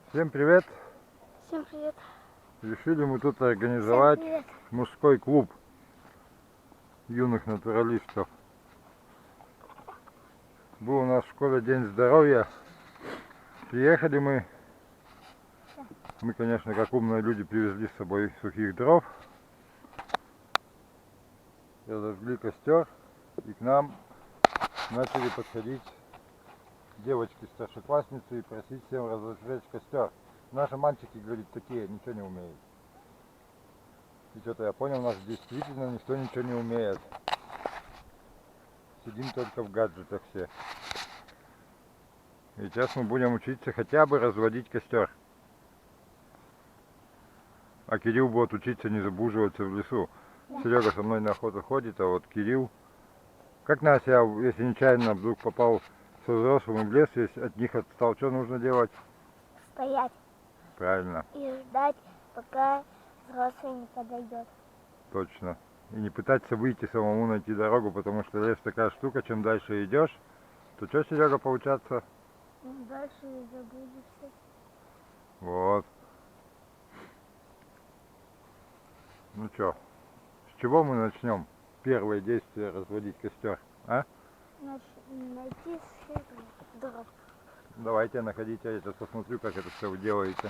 Всем привет! Всем привет! Решили мы тут организовать мужской клуб юных натуралистов. Был у нас в школе день здоровья. Приехали мы, конечно, как умные люди, привезли с собой сухих дров. Разожгли костер, и к нам начали подходить девочки-старшеклассницы и просить всем разожечь костер. Наши мальчики, говорит, такие, ничего не умеют. И что-то я понял, у нас действительно никто ничего не умеет. Сидим только в гаджетах все. И сейчас мы будем учиться хотя бы разводить костер. А Кирилл будет учиться не забуживаться в лесу. Серега со мной на охоту ходит, а вот Кирилл... Как Настя, если нечаянно вдруг попал со взрослыми в лес, если от них отстал, что нужно делать? Стоять. Правильно. И ждать, пока взрослый не подойдет. Точно. И не пытаться выйти самому найти дорогу, потому что лес такая штука, чем дальше идешь, то что, Серега, получаться? Дальше и заблудишься. Вот. Ну что, с чего мы начнем первое действие разводить костер, а? Найти дров. Давайте находите, я сейчас посмотрю, как это все вы делаете.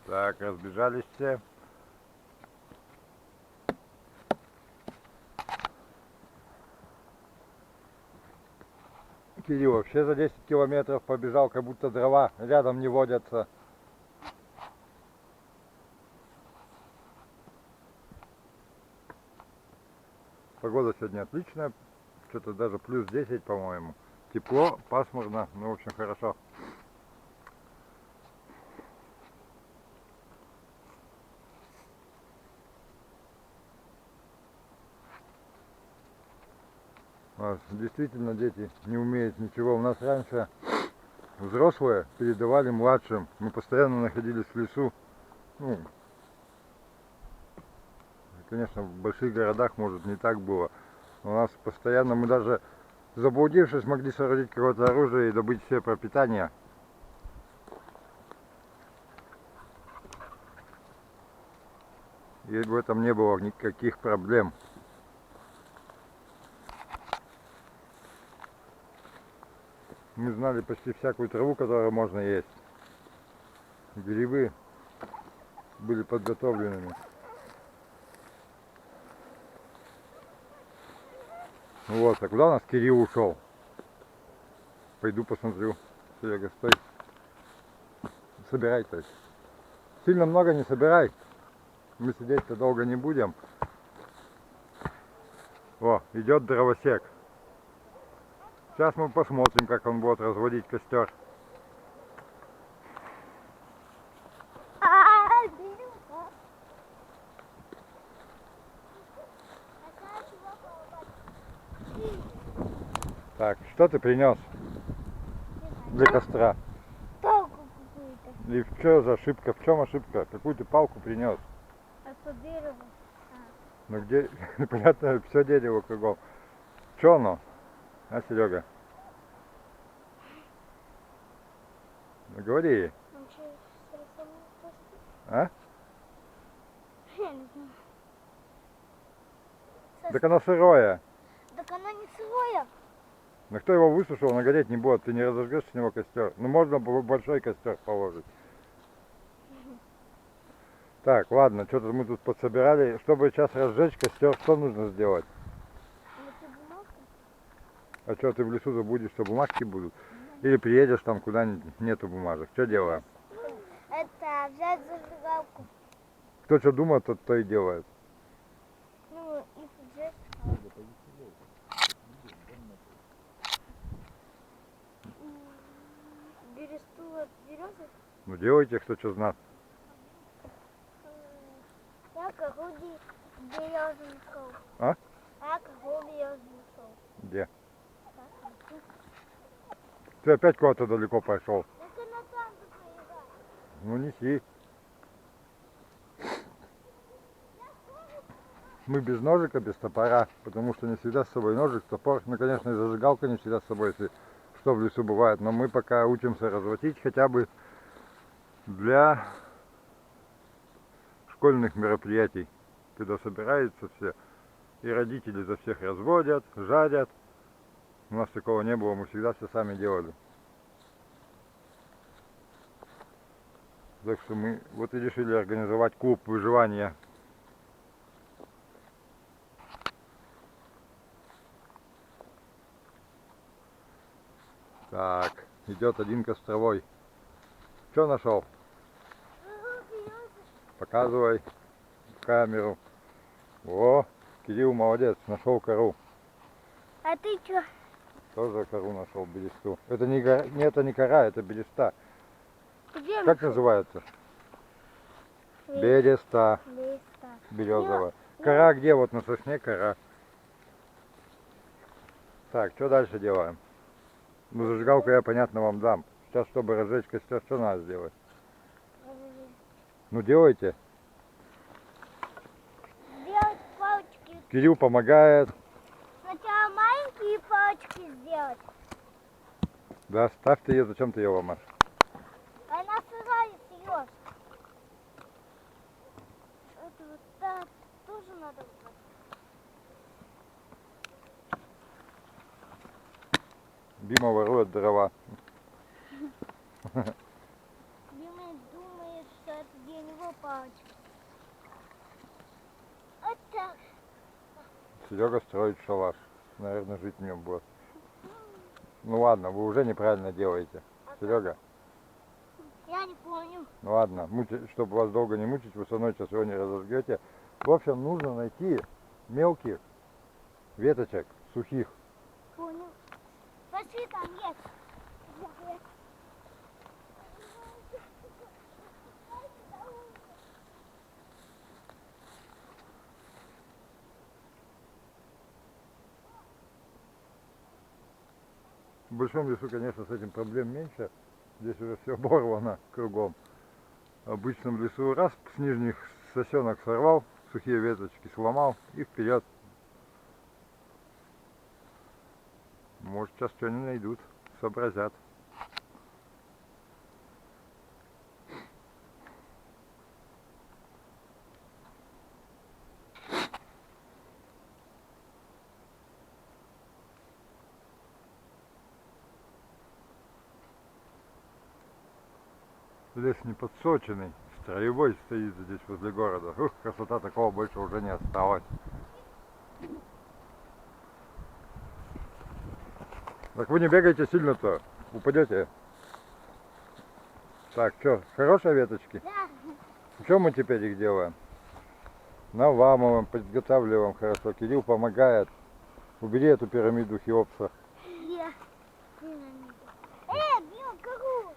Так, разбежались все. Кирилл вообще за 10 километров побежал, как будто дрова рядом не водятся. Погода сегодня отличная, что-то даже плюс 10, по-моему. Тепло, пасмурно, ну в общем хорошо. Действительно, дети не умеют ничего. У нас раньше взрослые передавали младшим. Мы постоянно находились в лесу. Ну, конечно, в больших городах, может, не так было. У нас постоянно, мы даже заблудившись, могли соорудить какое-то оружие и добыть себе пропитание. И в этом не было никаких проблем. Мы знали почти всякую траву, которую можно есть. Грибы были подготовленными. Вот, а куда у нас Кирилл ушел? Пойду посмотрю. Серега, стой. Собирай, то есть. Сильно много не собирай. Мы сидеть-то долго не будем. О, идет дровосек. Сейчас мы посмотрим, как он будет разводить костер. Так, что ты принес для костра? Палку какую-то. И что за ошибка? В чем ошибка? Какую ты палку принес? А по дереву. Ну где, непонятно, все дерево кругом. Что оно? А, Серега? Ну говори. Он что, срисовал просто? А? Я не знаю. Так оно сырое. Так оно не сырое. Но кто его высушил, оно гореть не будет. Ты не разожгешь с него костер. Ну можно было большой костер положить. Так, ладно, что-то мы тут подсобирали. Чтобы сейчас разжечь костер, что нужно сделать? А что, ты в лесу забудешь, что бумажки будут? Или приедешь там, куда нету бумажек? Что делаем? Это взять зажигалку. Кто что думает, тот то и делает. Ну, их взять. Бересту от березы. Ну делайте, кто что знает. Я круги березы нашел. А? Я круги березы нашел. Где? Ты опять куда-то далеко пошел. Это на танку проезжать. Ну неси. Мы без ножика, без топора, потому что не всегда с собой ножик, топор. Ну, конечно, и зажигалка не всегда с собой, если что в лесу бывает. Но мы пока учимся разводить хотя бы для школьных мероприятий, когда собираются все, и родители за всех разводят, жадят. У нас такого не было, мы всегда все сами делали. Так что мы вот и решили организовать клуб выживания. Так, идет один костровой. Что нашел? Показывай в камеру. О, Кирилл молодец, нашел кору. А ты чё? Тоже кору нашел, бересту. Это не, это не кора, это береста. Где Как называется? Береста. Береста. Березовая. Кора где? Вот на сосне кора. Так, что дальше делаем? Ну, зажигалку я, понятно, вам дам. Сейчас, чтобы разжечь костер, что надо сделать? Ну, делайте. Сделать палочки. Кирилл помогает. Сначала маленькие палочки сделать. Да, ставь ты ее, зачем ты ее ломаешь? Она сырая, Серёж. Это вот так тоже надо. Дима ворует дрова. Дима думает, что это для него палочки. Вот так. Серега строит шалаш. Наверное, жить в нем будет. Ну ладно, вы уже неправильно делаете. Серега, Я не помню. ну ладно, чтобы вас долго не мучить, вы со мной сейчас его не разожгете. В общем, нужно найти мелких веточек, сухих. Понял. Пошли, там есть. В большом лесу, конечно, с этим проблем меньше. Здесь уже все оборвано кругом. В обычном лесу раз с нижних сосенок сорвал, сухие веточки сломал и вперед. Может, сейчас что-нибудь найдут, сообразят. Лес не подсоченный, строевой стоит здесь возле города. Ух, красота, такого больше уже не осталось. Так вы не бегайте сильно-то, упадете. Так, что, хорошие веточки? Да. Что мы теперь их делаем? Наламываем, подготавливаем хорошо. Кирилл помогает. Убери эту пирамиду Хеопса. Я. Бил кору.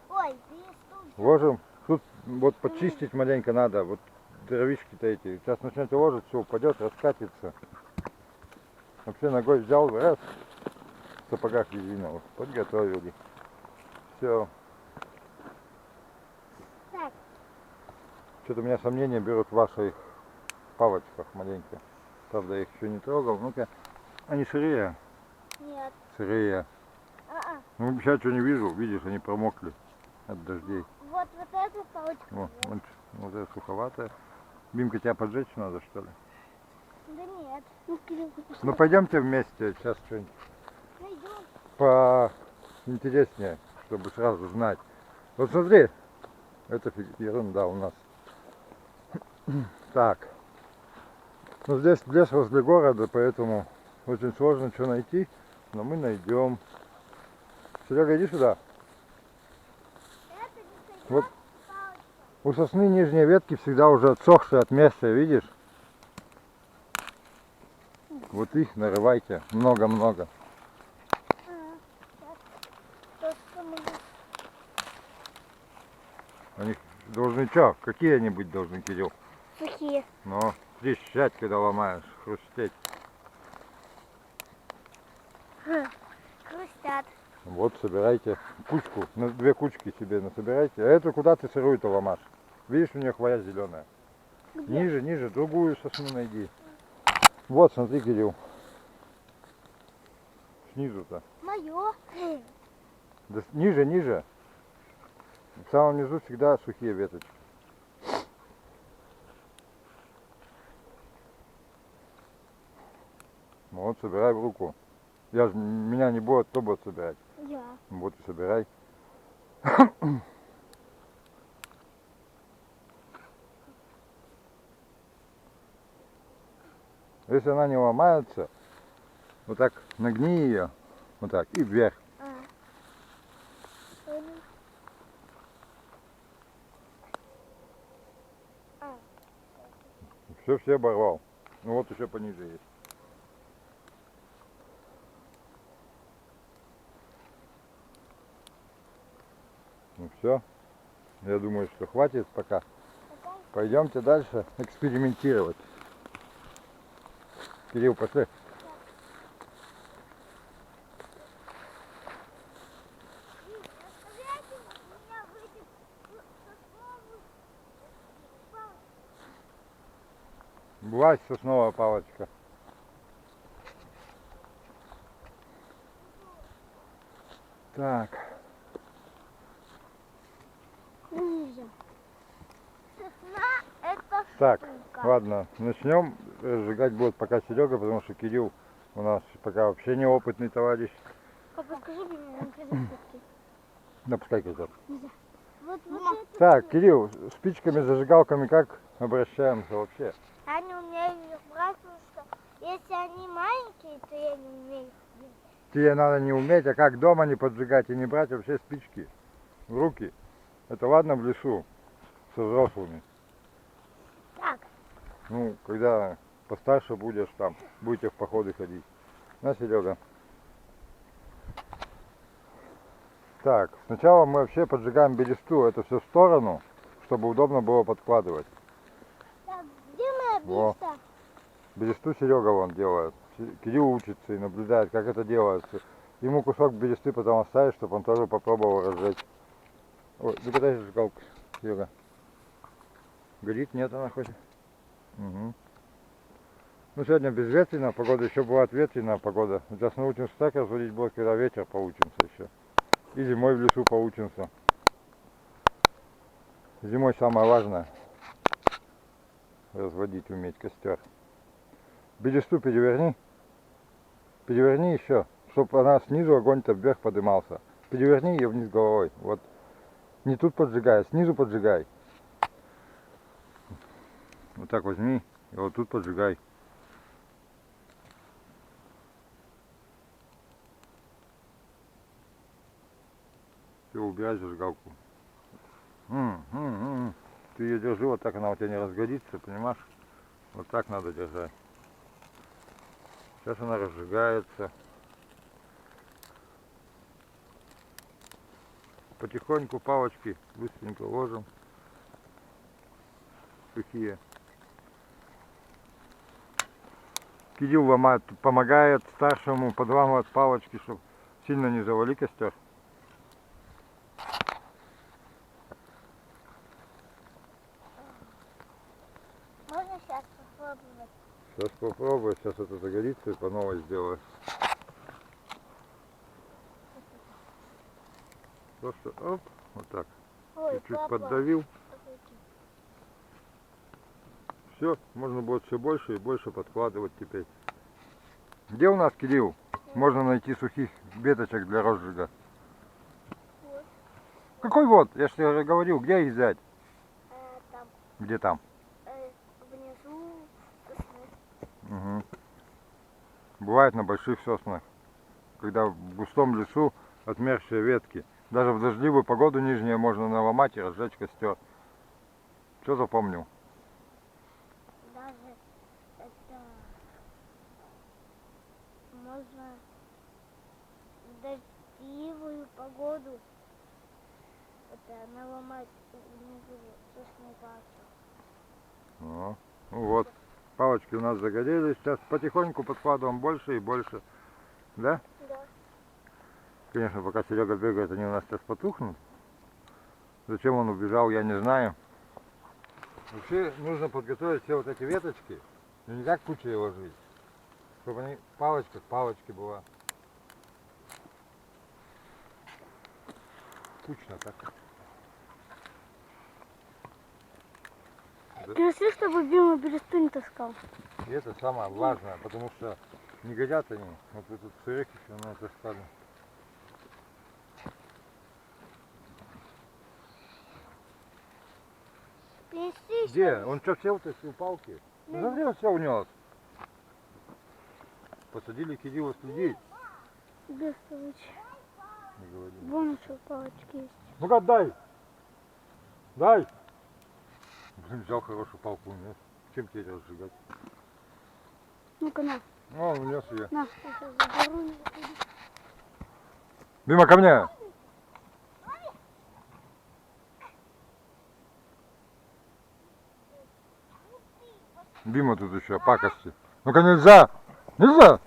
Ой, перестал. Ложим. Тут вот почистить маленько надо. Вот дровишки-то эти. Сейчас начнете ложить, все упадет, раскатится. Вообще ногой взял, раз. В сапогах резиновых. Подготовили. Все. Так. Что-то у меня сомнения берут в ваших палочках маленько. Правда, я их еще не трогал. Ну-ка. Они сырые. Нет. Сырые. А-а. Ну, сейчас что не вижу. Видишь, они промокли от дождей. Вот эту палочку. Вот это суховатая. Бимка, тебя поджечь надо, что ли? Да нет. Ну, пойдемте вместе. Сейчас что-нибудь Найдем. поинтереснее, чтобы сразу знать. Вот смотри. Это ерунда у нас. Так. Ну, здесь лес возле города, поэтому очень сложно что найти. Но мы найдем. Серега, иди сюда. Это не сойдет Вот. палочка. У сосны нижние ветки всегда уже отсохшие, отмерзшие, видишь? Вот их нарывайте много-много. Сейчас. Что мы Они должны что? Какие они быть должны, Кирилл? сухие. Но трещать, когда ломаешь, хрустеть. Хрустят. Вот, собирайте кучку, две кучки себе насобирайте. А эту куда ты сырую-то ломашь? Видишь, у нее хвоя зеленая. Где? Ниже, ниже, другую сосну найди. Вот, смотри, Кирилл. Снизу-то. Мое. Да ниже, ниже. В самом низу всегда сухие веточки. Вот, собирай в руку. Меня не будет, кто будет собирать? Я. Вот и собирай. Если она не ломается, вот так нагни ее, вот так, и вверх. Понял. Все оборвал. Ну вот еще пониже есть. Ну все. Я думаю, что хватит пока. Пойдемте дальше экспериментировать. Кирилл, пошли. Влазь, сосновая палочка. Так. Ниже. Сосна это Так, штука. ладно, начнем. Сжигать будет пока Серега, потому что Кирилл у нас пока вообще неопытный товарищ. Папа, скажи мне, он красивый. Да пускай кидает. Вот это. Так, Кирилл, спичками, зажигалками как обращаемся вообще? Я не умею их брать, потому что если они маленькие, то я не умею их брать. Тебе надо не уметь, а как дома не поджигать и не брать вообще спички в руки. Это ладно в лесу со взрослыми. Так. Ну, когда постарше будешь там, будете в походы ходить. На, Серега. Так, сначала мы вообще поджигаем бересту, это все в сторону, чтобы удобно было подкладывать. Так, где моя Во. биста? Бересту Серега вон делает. Кирилл учится и наблюдает, как это делается. Ему кусок бересты потом оставить, чтобы он тоже попробовал разжечь. Ой, докатай зажигалку, Серега. Горит? Нет, она хоть? Угу. Ну, сегодня безветренная погода, еще бывает ветреная погода. Сейчас научимся так разводить будет, когда ветер поучимся еще. И зимой в лесу поучимся. Зимой самое важное разводить, уметь костер. Бересту переверни. Переверни еще, чтобы она снизу огонь-то вверх поднимался. Переверни ее вниз головой. Вот. Не тут поджигай, а снизу поджигай. Вот так возьми и вот тут поджигай. Ты убирай зажигалку. Ты ее держи, вот так она у тебя не разгорится, понимаешь? Вот так надо держать. Сейчас она разжигается. Потихоньку палочки быстренько ложим. Сухие. Кирилл ломает, помогает старшему подламывать палочки, чтобы сильно не завали костер. Можно сейчас попробовать? Сейчас попробую, сейчас это загорится и по новой сделаю. Просто оп, вот так. Ой, Чуть-чуть папа. поддавил. Все, можно будет все больше и больше подкладывать теперь. Где у нас, Кирилл, можно найти сухих веточек для розжига? Вот. Какой вот? Я же тебе говорил, где их взять? Там, Где там? внизу сосны. Угу. Бывает на больших соснах, когда в густом лесу отмершие ветки. Даже в дождливую погоду нижние можно наломать и разжечь костер. Что запомнил? Даже это можно в дождливую погоду это наломать внизу сосны палочку. Ну вот, палочки у нас загорелись. Сейчас потихоньку подкладываем больше и больше. Да? Да. Конечно, пока Серега бегает, они у нас сейчас потухнут. Зачем он убежал, я не знаю. Вообще нужно подготовить все вот эти веточки, но не как кучей ложить, чтобы они палочка к палочке была. Кучно так. Ты чтобы Бима бересту не таскал. И это самое важное, потому что не годят они. Вот этот сырых еще на это стали. Принеси Где? еще. Он что, сел-то с палки? Ну, смотри, он все унес. Посадили Кирилла следить. Бестолочь. Не говори. Вон еще палочки есть. Ну-ка, дай! Дай! Блин, взял хорошую палку, унес. Чем тебе это разжигать? Ну-ка, на. О, унес ее. На, я сейчас заберу. Дима, ко мне! Дима тут еще, пакости. Ну-ка, нельзя! Нельзя!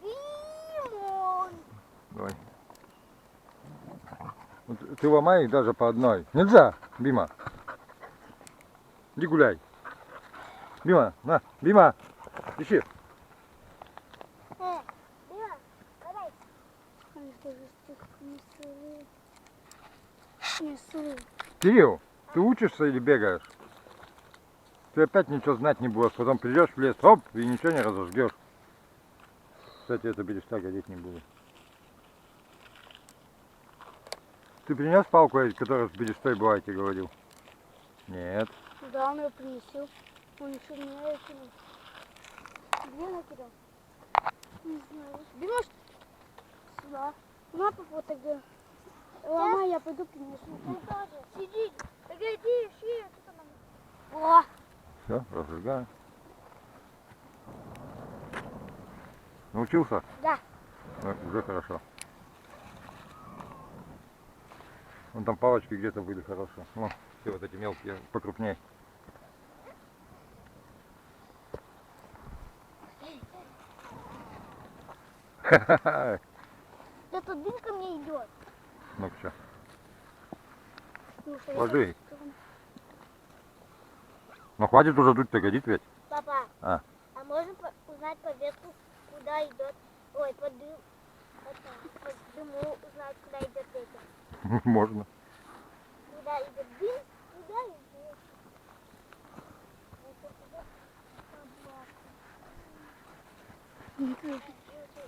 Бимон! Давай. Вот ты ломай их даже по одной. Нельзя, Бима. Иди гуляй. Бима, на, Бима, ищи. Бима, давай. Они тоже не сырые. Не сырые. Кирилл, ты учишься или бегаешь? Ты опять ничего знать не будешь, потом придешь в лес, оп, и ничего не разожгешь. Кстати, это береста гореть не будет. Ты принес палку, которая с берестой была, я тебе говорил? Нет. Да, он ее принесил. Он еще не накинул. Где накидал? Не знаю. Бима, сюда. На, папа, тогда. Ломай, я пойду принесу. Ты тоже. Сиди. Погоди, ищи. О! Все, разжигаю. Научился? Да. Ну, уже хорошо. Вон там палочки где-то были хорошие. Вон, все вот эти мелкие, покрупнее. Ха-ха-ха. Это дым ко мне идет. Ну все, Слушай, ложи. Ну хватит уже дуть-то, годит ведь. Папа, А можно узнать по ветру, куда идет? Ой, по дыму. По дыму узнать, куда идет ветер. можно. Куда идет дым, туда идет.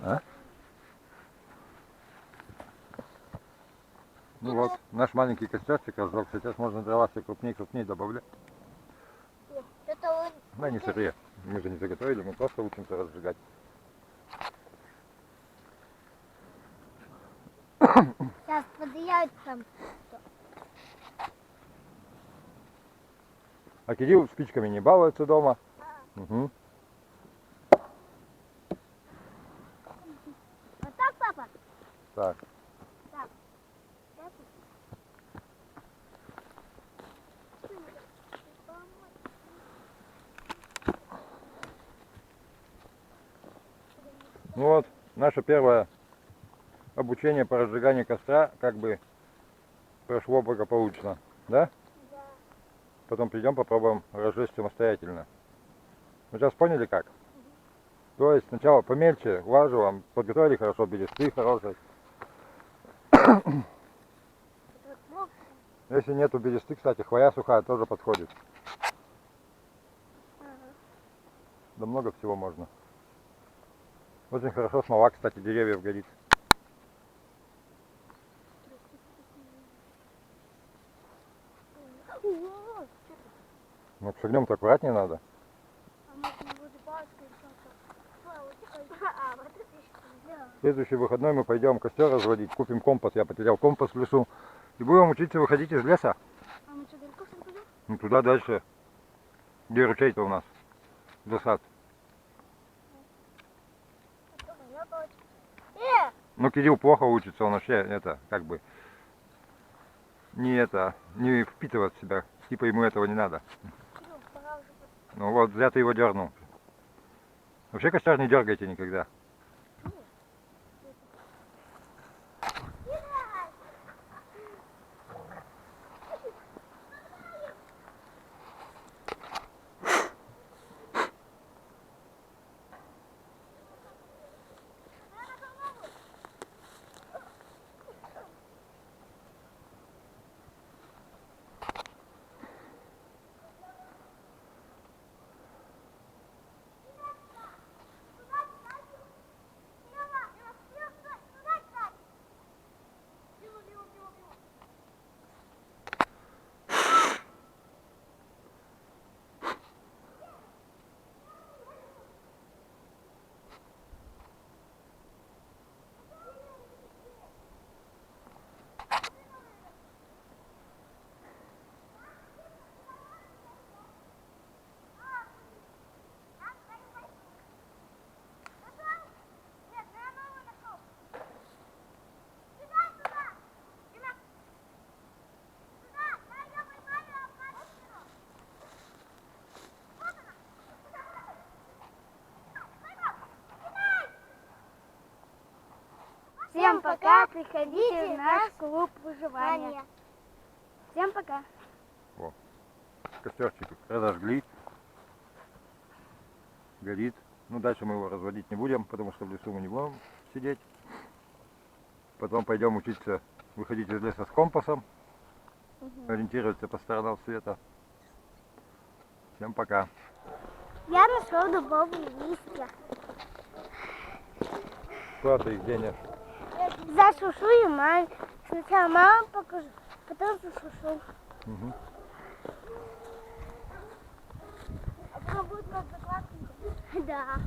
А? Ну вот, наш маленький костерчик разжег. Сейчас можно дрова все крупнее и крупнее добавлять. Это он. Да не сырые. Мы же не заготовили, мы просто учимся разжигать. Сейчас подъедет там. А Кирилл спичками не балуется дома. Угу. Вот так, папа? Так. Так. Ну вот, наше первое обучение по разжиганию костра как бы прошло благополучно, да? Да. Потом придем попробуем разжечь самостоятельно. Вы сейчас поняли как? То есть сначала помельче, влаживаем, подготовили хорошо бересты хорошие. Если нету бересты, кстати, хвоя сухая тоже подходит. Да много всего можно. Очень хорошо смола, кстати, деревьев горит. Ну, с огнем-то аккуратнее надо. В следующий выходной мы пойдем костер разводить, купим компас. Я потерял компас в лесу. И будем учиться выходить из леса. А мы что, далеко всем пойдем? Ну, туда дальше. Где ручей-то у нас? Засад. Ну, Кирилл плохо учится, он вообще это, как бы, не впитывает в себя. Типа ему этого не надо. Ну вот, зря ты его дернул. Вообще костер не дергайте никогда. Всем пока. Приходите в наш клуб выживания. Всем пока. Костерчик разожгли. Горит. Ну, дальше мы его разводить не будем, потому что в лесу мы не будем сидеть. Потом пойдем учиться выходить из леса с компасом, ориентироваться по сторонам света. Всем пока. Я нашел дубовые листья. Куда ты их денешь? Засушу и маме. Сначала мама покажу, потом засушу. Угу. А потом будет у нас закладка. Да.